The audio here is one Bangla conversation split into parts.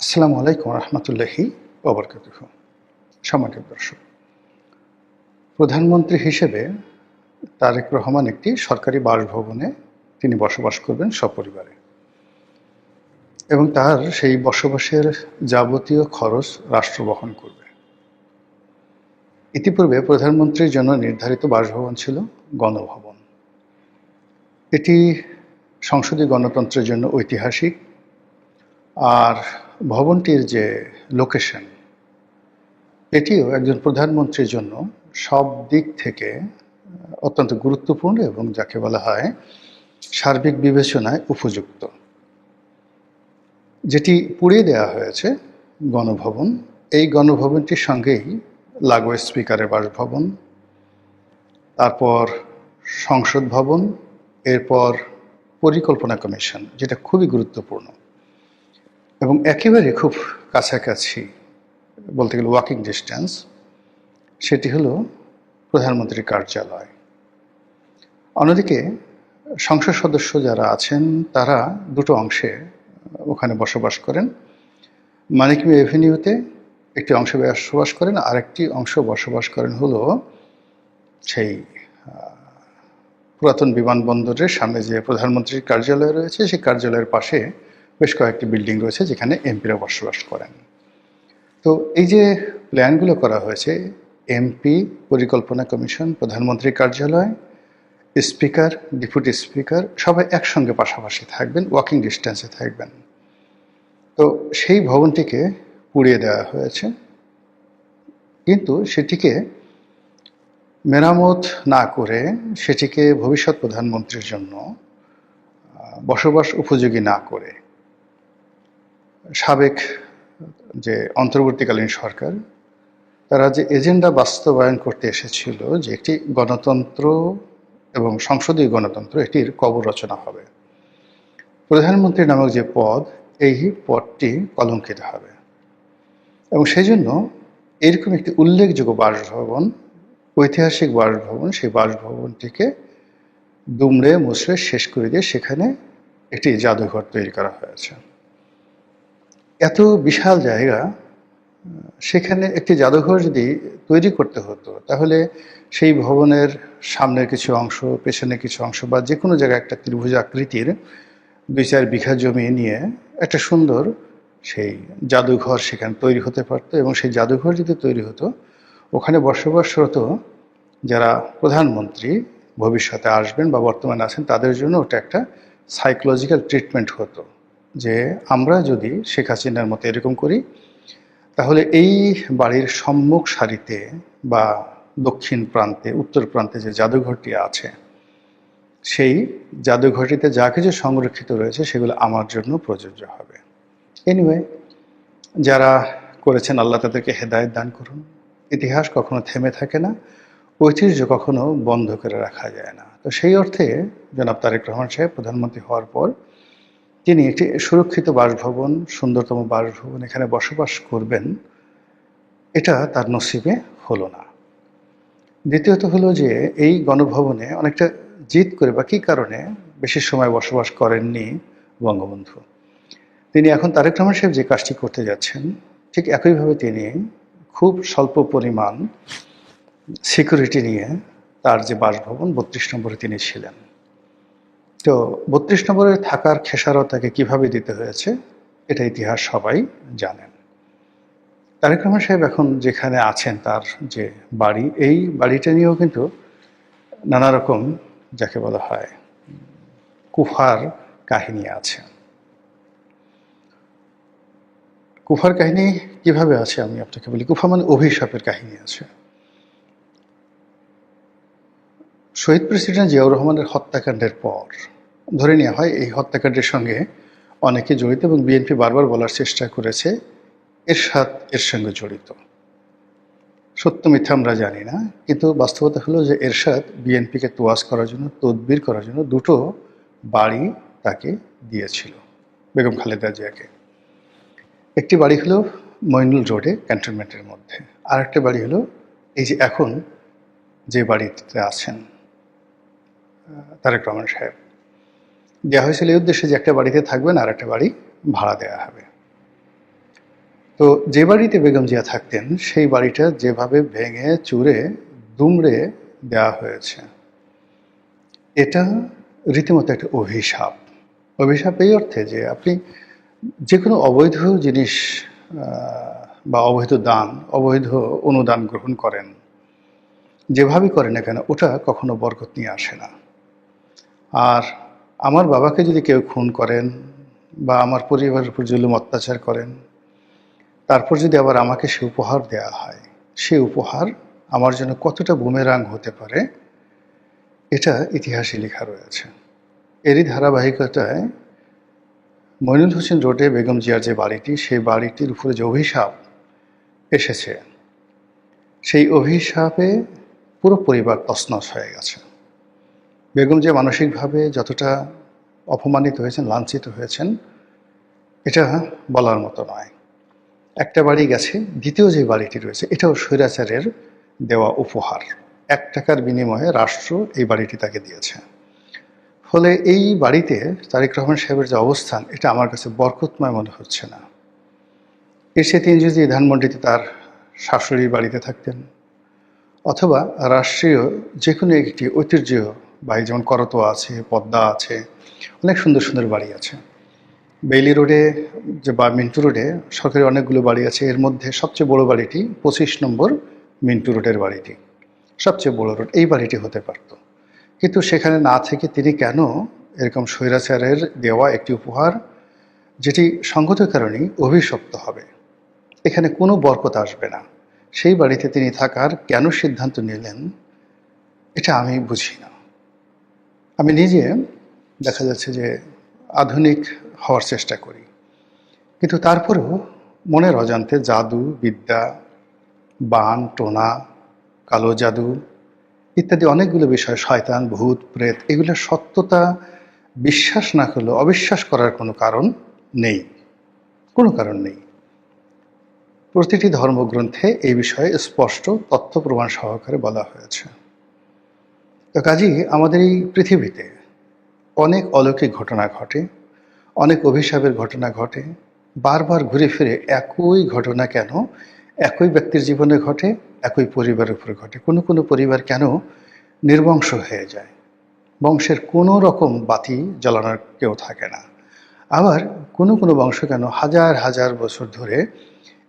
আসসালামু আলাইকুম রহমতুল্লাহি ওবরকাতুহু। সম্মানিত দর্শক, প্রধানমন্ত্রী হিসেবে তারেক রহমান একটি সরকারি বাসভবনে তিনি বসবাস করবেন সপরিবারে, এবং তার সেই বসবাসের যাবতীয় খরচ রাষ্ট্র বহন করবে। ইতিপূর্বে প্রধানমন্ত্রীর জন্য নির্ধারিত বাসভবন ছিল গণভবন। এটি সংসদীয় গণতন্ত্রের জন্য ঐতিহাসিক, আর ভবনটির যে লোকেশন, এটিও একজন প্রধানমন্ত্রীর জন্য সব দিক থেকে অত্যন্ত গুরুত্বপূর্ণ এবং যাকে বলা হয় সার্বিক বিবেচনায় উপযুক্ত। যেটি পুড়িয়ে দেওয়া হয়েছে গণভবন, এই গণভবনটির সঙ্গেই লাগোয়া স্পিকারের বাসভবন, তারপর সংসদ ভবন, এরপর পরিকল্পনা কমিশন, যেটা খুবই গুরুত্বপূর্ণ এবং একেবারে খুব কাছাকাছি, বলতে গেলে ওয়াকিং ডিস্টেন্স, সেটি হলো প্রধানমন্ত্রীর কার্যালয়। অন্যদিকে সংসদ সদস্য যারা আছেন তারা দুটো অংশে ওখানে বসবাস করেন। মানিক মিয়া এভিনিউতে একটি অংশে বসবাস করেন, আরেকটি অংশ বসবাস করেন হলো সেই পুরাতন বিমানবন্দরের সামনে যে প্রধানমন্ত্রীর কার্যালয় রয়েছে, সেই কার্যালয়ের পাশে বেশ কয়েকটি বিল্ডিং রয়েছে যেখানে এমপিরা বসবাস করেন। তো এই যে প্ল্যানগুলো করা হয়েছে, এমপি, পরিকল্পনা কমিশন, প্রধানমন্ত্রীর কার্যালয়, স্পিকার, ডেপুটি স্পিকার সবাই একসঙ্গে পাশাপাশি থাকবেন, ওয়াকিং ডিস্টেন্সে থাকবেন। তো সেই ভবনটিকে পুড়িয়ে দেওয়া হয়েছে, কিন্তু সেটিকে মেরামত না করে, সেটিকে ভবিষ্যৎ প্রধানমন্ত্রীর জন্য বসবাস উপযোগী না করে সাবেক যে অন্তর্বর্তীকালীন সরকার, তারা যে এজেন্ডা বাস্তবায়ন করতে এসেছিল যে একটি গণতন্ত্র এবং সংসদীয় গণতন্ত্র, এটির কবর রচনা হবে। প্রধানমন্ত্রী নামক যে পদ, এই পদটি কলঙ্কিত হবে, এবং সেই জন্য এরকম একটি উল্লেখযোগ্য বাসভবন, ঐতিহাসিক বাসভবন, সেই বাসভবনটিকে দুমড়ে মুচড়ে শেষ করে দিয়ে সেখানে একটি জাদুঘর তৈরি করা হয়েছে। এত বিশাল জায়গা, সেখানে একটি জাদুঘর যদি তৈরি করতে হতো, তাহলে সেই ভবনের সামনের কিছু অংশ, পেছনের কিছু অংশ, বা যে কোনো জায়গায় একটা ত্রিভুজ আকৃতির 2-4 বিঘা জমি নিয়ে একটা সুন্দর সেই জাদুঘর সেখানে তৈরি হতে পারতো, এবং সেই জাদুঘর যদি তৈরি হতো, ওখানে বসবাসরত যারা প্রধানমন্ত্রী ভবিষ্যতে আসবেন বা বর্তমানে আছেন তাদের জন্য ওটা একটা সাইকোলজিক্যাল ট্রিটমেন্ট হতো, যে আমরা যদি শেখ হাসিনার মতো এরকম করি, তাহলে এই বাড়ির সম্মুখ সারিতে বা দক্ষিণ প্রান্তে, উত্তর প্রান্তে যে জাদুঘরটি আছে, সেই জাদুঘরটিতে যা কিছু সংরক্ষিত রয়েছে সেগুলো আমার জন্য প্রযোজ্য হবে। এনিওয়ে, যারা করেছেন আল্লাহ তাদেরকে হেদায়েত দান করুন। ইতিহাস কখনো থেমে থাকে না, ঐতিহ্য কখনো বন্ধ করে রাখা যায় না। তো সেই অর্থে জনাব তারেক রহমান সাহেব প্রধানমন্ত্রী হওয়ার পর তিনি একটি সুরক্ষিত বাসভবন, সুন্দরতম বাসভবন এখানে বসবাস করবেন, এটা তার নসিবে হলো না। দ্বিতীয়ত হলো যে এই গণভবনে অনেকটা জিদ করে বা কী কারণে বেশি সময় বসবাস করেননি বঙ্গবন্ধু। তিনি এখন তারেক রহমান সাহেব যে কাজটি করতে যাচ্ছেন, ঠিক একইভাবে তিনি খুব স্বল্প পরিমাণ সিকিউরিটি নিয়ে তার যে বাসভবন 32 নম্বরে তিনি ছিলেন। তো 32 নম্বরে থাকার খেসারত তাকে কীভাবে দিতে হয়েছে, এটা ইতিহাস সবাই জানেন। তারেক রহমান সাহেব এখন যেখানে আছেন, তার যে বাড়ি, এই বাড়িটা নিয়েও কিন্তু নানা রকম যাকে বলা হয় কুফার কাহিনী আছে। কুফার কাহিনী কিভাবে আছে আমি আপনাকে বলি। কুফা মানে অভিশাপের কাহিনী আছে। শহীদ প্রেসিডেন্ট জিয়াউর রহমানের হত্যাকাণ্ডের পর ধরে নেওয়া হয় এই হত্যাকাণ্ডের সঙ্গে অনেকে জড়িত, এবং বিএনপি বারবার বলার চেষ্টা করেছে এরশাদ এর সঙ্গে জড়িত। সত্য মিথ্যা আমরা জানি না, কিন্তু বাস্তবতা হলো যে এরশাদ বিএনপিকে তোয়াজ করার জন্য, তদবির করার জন্য দুটো বাড়ি তাকে দিয়েছিল বেগম খালেদা জিয়াকে। একটি বাড়ি হলো মইনুল রোডে ক্যান্টনমেন্টের মধ্যে, আর একটা বাড়ি হলো এই যে এখন যে বাড়িতে আছেন তারেক রহমান সাহেব। দেওয়া হয়েছিল এই উদ্দেশ্যে যে একটা বাড়িতে থাকবেন আর একটা বাড়ি ভাড়া দেওয়া হবে। তো যে বাড়িতে বেগম জিয়া থাকতেন সেই বাড়িটা যেভাবে ভেঙে চুরে দুমড়ে দেওয়া হয়েছে, এটা রীতিমতো একটা অভিশাপ। অভিশাপ এই অর্থে যে আপনি যে কোনো অবৈধ জিনিস বা অবৈধ দান, অবৈধ অনুদান গ্রহণ করেন, যেভাবেই করেন না কেন ওটা কখনো বরকত নিয়ে আসে না। আর আমার বাবাকে যদি কেউ খুন করেন বা আমার পরিবারের উপর জুলুম অত্যাচার করেন, তারপর যদি আবার আমাকে সে উপহার দেওয়া হয়, সে উপহার আমার জন্য কতটা বুমেরাং হতে পারে এটা ইতিহাসে লেখা রয়েছে। এরই ধারাবাহিকতায় মইনুল হোসেন রোডে বেগম জিয়ার যে বাড়িটি, সেই বাড়িটির উপরে যে অভিশাপ এসেছে, সেই অভিশাপে পুরো পরিবার তছনছ হয়ে গেছে। বেগম জিয়া মানসিকভাবে যতটা অপমানিত হয়েছেন, লাঞ্ছিত হয়েছেন, এটা বলার মতো নয়। একটা বাড়ি গেছে, দ্বিতীয় যে বাড়িটি রয়েছে এটাও স্বৈরাচারের দেওয়া উপহার। 1 টাকার বিনিময়ে রাষ্ট্র এই বাড়িটি তাকে দিয়েছে। ফলে এই বাড়িতে তারেক রহমান সাহেবের যে অবস্থান, এটা আমার কাছে বরকতময় মনে হচ্ছে না। এর সাথে তিনি যদি ধানমন্ডিতে তার শাশুড়ির বাড়িতে থাকতেন, অথবা রাষ্ট্রীয় যে কোনো একটি ঐতিহ্যবাহী, যেমন করতোয়া আছে, পদ্মা আছে, অনেক সুন্দর সুন্দর বাড়ি আছে। বেইলি রোডে যে বা মিন্টু রোডে সরকারি অনেকগুলো বাড়ি আছে, এর মধ্যে সবচেয়ে বড় বাড়িটি 25 নম্বর মিন্টু রোডের বাড়িটি, সবচেয়ে বড় রোড, এই বাড়িটি হতে পারত। কিন্তু সেখানে না থেকে তিনি কেন এরকম স্বৈরাচারের দেওয়া একটি উপহার, যেটি সঙ্গত কারণেই অভিশপ্ত হবে, এখানে কোনো বরকত আসবে না, সেই বাড়িতে তিনি থাকার কেন সিদ্ধান্ত নিলেন, এটা আমি বুঝি না। আমি নিজে দেখা যাচ্ছে যে আধুনিক হওয়ার চেষ্টা করি, কিন্তু তারপরেও মনের অজান্তে জাদু বিদ্যা, বান টোনা, কালো জাদু ইত্যাদি অনেকগুলো বিষয়, শয়তান ভূত প্রেত, এগুলোর সত্যতা বিশ্বাস না করলেও অবিশ্বাস করার কোনো কারণ নেই, কোনো কারণ নেই। প্রতিটি ধর্মগ্রন্থে এই বিষয়ে স্পষ্ট তথ্য প্রমাণ সহকারে বলা হয়েছে। তো কাজেই আমাদের এই পৃথিবীতে অনেক অলৌকিক ঘটনা ঘটে, অনেক অভিশাপের ঘটনা ঘটে, বারবার ঘুরে ফিরে একই ঘটনা কেন একই ব্যক্তির জীবনে ঘটে, একই পরিবারের উপরে ঘটে। কোনো কোনো পরিবার কেন নির্বংশ হয়ে যায়, বংশের কোনো রকম বাতি জ্বালানোর কেউ থাকে না। আবার কোনো কোনো বংশ কেন হাজার হাজার বছর ধরে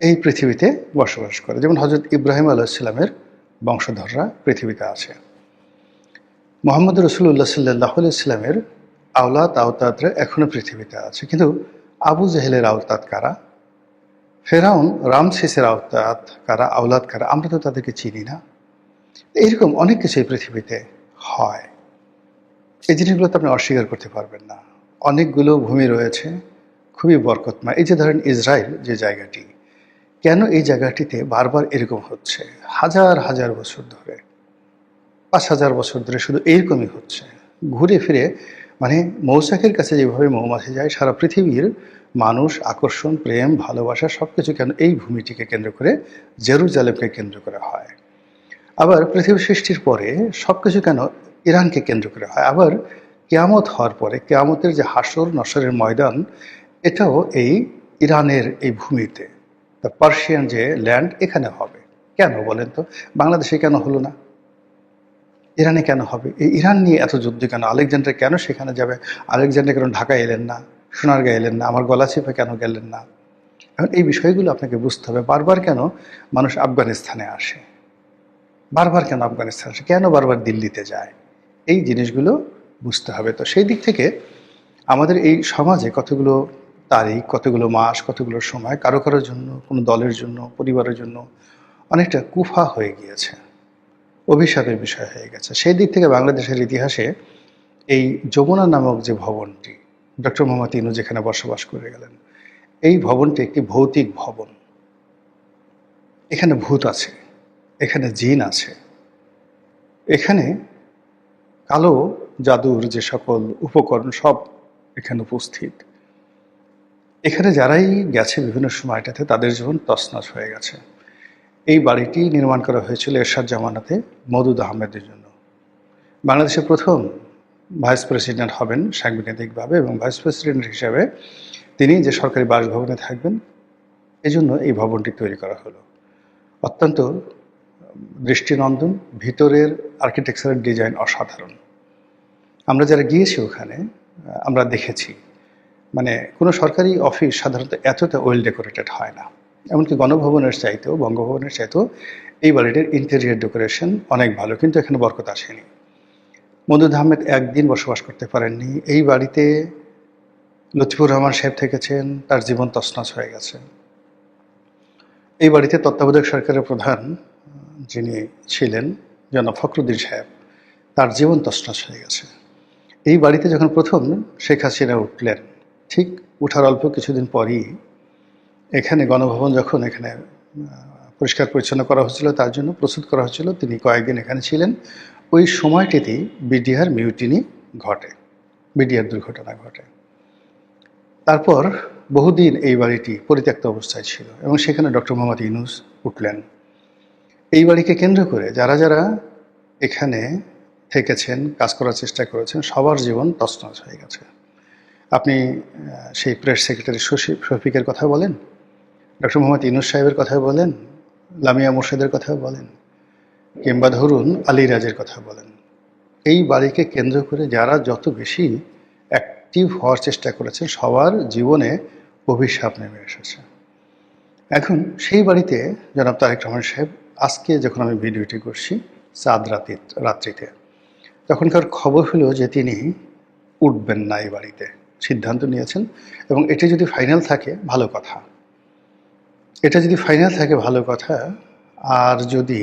এই পৃথিবীতে বসবাস করে, যেমন হজরত ইব্রাহিম আলাইহিসসালামের বংশধররা পৃথিবীতে আছে। মোহাম্মদ রসুল্লাহ সাল্লাহ ইসলামের আওলাদ আওতাদরা এখনও পৃথিবীতে আছে, কিন্তু আবু জেহেলের আওতাদ কারা, ফেরাউন রামসেসের আওতাদ কারা, আওলাদ কারা, আমরা তো তাদেরকে চিনি না। এইরকম অনেক কিছু এই পৃথিবীতে হয়, এই জিনিসগুলো তো আপনি অস্বীকার করতে পারবেন না। অনেকগুলো ভূমি রয়েছে খুবই বরকতময়। এই যে ধরেন ইসরায়েল যে জায়গাটি, কেন এই জায়গাটিতে বারবার এরকম হচ্ছে, হাজার হাজার বছর ধরে, 5000 বছর ধরে শুধু এইরকমই হচ্ছে, ঘুরে ফিরে, মানে মৌচাকের কাছে যেভাবে মৌমাছি যায়, সারা পৃথিবীর মানুষ আকর্ষণ, প্রেম, ভালোবাসা সবকিছু কেন এই ভূমিটিকে কেন্দ্র করে, জেরুজালেমকে কেন্দ্র করে হয়। আবার পৃথিবী সৃষ্টির পরে সবকিছু কেন ইরানকে কেন্দ্র করে হয়। আবার কিয়ামত হওয়ার পরে কিয়ামতের যে হাসর নসরের ময়দান, এটাও এই ইরানের এই ভূমিতে, দ্য পার্সিয়ান যে ল্যান্ড, এখানে হবে। কেন বলেন তো, বাংলাদেশে কেন হলো না, ইরানে কেন হবে? এই ইরান নিয়ে এত যুদ্ধ কেন? আলেকজান্ডার কেন সেখানে যাবে? আলেকজান্ডার কেন ঢাকা এলেন না, সোনারগাঁ এলেন না, আমার গলা চেপে কেন গেলেন না? এখন এই বিষয়গুলো আপনাকে বুঝতে হবে। বারবার কেন মানুষ আফগানিস্তানে আসে, বারবার কেন আফগানিস্তান আসে, কেন বারবার দিল্লিতে যায়, এই জিনিসগুলো বুঝতে হবে। তো সেই দিক থেকে আমাদের এই সমাজে কতগুলো তারিখ, কতগুলো মাস, কতগুলো সময় কারো কারোর জন্য, কোনো দলের জন্য, পরিবারের জন্য অনেকটা কুফা হয়ে গিয়েছে, অভিশাপের বিষয় হয়ে গেছে। সেই দিক থেকে বাংলাদেশের ইতিহাসে এই যমুনা নামক যে ভবনটি, ডক্টর মোহাম্মদ ইনু যেখানে বসবাস করে গেলেন, এই ভবনটি একটি ভৌতিক ভবন। এখানে ভূত আছে, এখানে জিন আছে, এখানে কালো জাদুর যে সকল উপকরণ সব এখানে উপস্থিত। এখানে যারাই গেছে বিভিন্ন সময়টাতে তাদের জীবন তছনছ হয়ে গেছে। এই বাড়িটি নির্মাণ করা হয়েছিল এরশাদ জামানাতে মওদুদ আহমেদের জন্য। বাংলাদেশের প্রথম ভাইস প্রেসিডেন্ট হবেন সাংবিধানিকভাবে, এবং ভাইস প্রেসিডেন্ট হিসাবে তিনি যে সরকারি বাসভবনে থাকবেন, এজন্য এই ভবনটি তৈরি করা হলো। অত্যন্ত দৃষ্টিনন্দন, ভিতরের আর্কিটেকচারাল ডিজাইন অসাধারণ। আমরা যারা গিয়েছি ওখানে আমরা দেখেছি মানে কোনো সরকারি অফিস সাধারণত এতটা ওয়েল ডেকোরেটেড হয় না। এমনকি গণভবনের চাইতেও, বঙ্গভবনের চাইতেও এই বাড়িটির ইন্টেরিয়র ডেকোরেশন অনেক ভালো, কিন্তু এখানে বরকত আসেনি। মওদুদ আহমেদ একদিন বসবাস করতে পারেননি এই বাড়িতে। লতিফুর রহমান সাহেব থেকেছেন, তার জীবন তছনছ হয়ে গেছে। এই বাড়িতে তত্ত্বাবধায়ক সরকারের প্রধান যিনি ছিলেন জনাব ফখরুদ্দিন সাহেব, তার জীবন তছনছ হয়ে গেছে। এই বাড়িতে যখন প্রথম শেখ হাসিনা উঠলেন, ঠিক উঠার অল্প কিছুদিন পরই এখানে গণভবন যখন এখানে পরিষ্কার পরিচ্ছন্ন করা হচ্ছিল, তার জন্য প্রস্তুত করা হচ্ছিল, তিনি কয়েকদিন এখানে ছিলেন। ওই সময়টিতেই বিডিআর মিউটিনি ঘটে, বিডিআর দুর্ঘটনা ঘটে। তারপর বহুদিন এই বাড়িটি পরিত্যক্ত অবস্থায় ছিল এবং সেখানে ডক্টর মোহাম্মদ ইউনূস উঠলেন। এই বাড়িকে কেন্দ্র করে যারা যারা এখানে থেকেছেন, কাজ করার চেষ্টা করেছেন, সবার জীবন তছনছ হয়ে গেছে। আপনি সেই প্রেস সেক্রেটারি শফিকের কথা বলেন, ডক্টর মোহাম্মদ ইউনূস সাহেবের কথা বলেন, লামিয়া মোর্শেদের কথা বলেন, কিংবা ধরুন আলী রাজের কথা বলেন, এই বাড়িকে কেন্দ্র করে যারা যত বেশি অ্যাক্টিভ হওয়ার চেষ্টা করেছেন, সবার জীবনে অভিশাপ নেমে এসেছে। এখন সেই বাড়িতে জনাব তারেক রহমান সাহেব, আজকে যখন আমি ভিডিওটি করছি চাঁদ রাত্রিতে, তখনকার খবর হলো যে তিনি উঠবেন না এই বাড়িতে, সিদ্ধান্ত নিয়েছেন। এবং এটি যদি ফাইনাল থাকে ভালো কথা, এটা যদি ফাইনাল থাকে ভালো কথা। আর যদি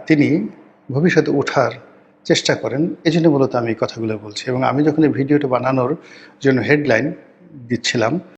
তিনি ভবিষ্যতে ওঠার চেষ্টা করেন, এই জন্য মূলত আমি এই কথাগুলো বলছি। এবং আমি যখন এই ভিডিওটা বানানোর জন্য হেডলাইন দিচ্ছিলাম,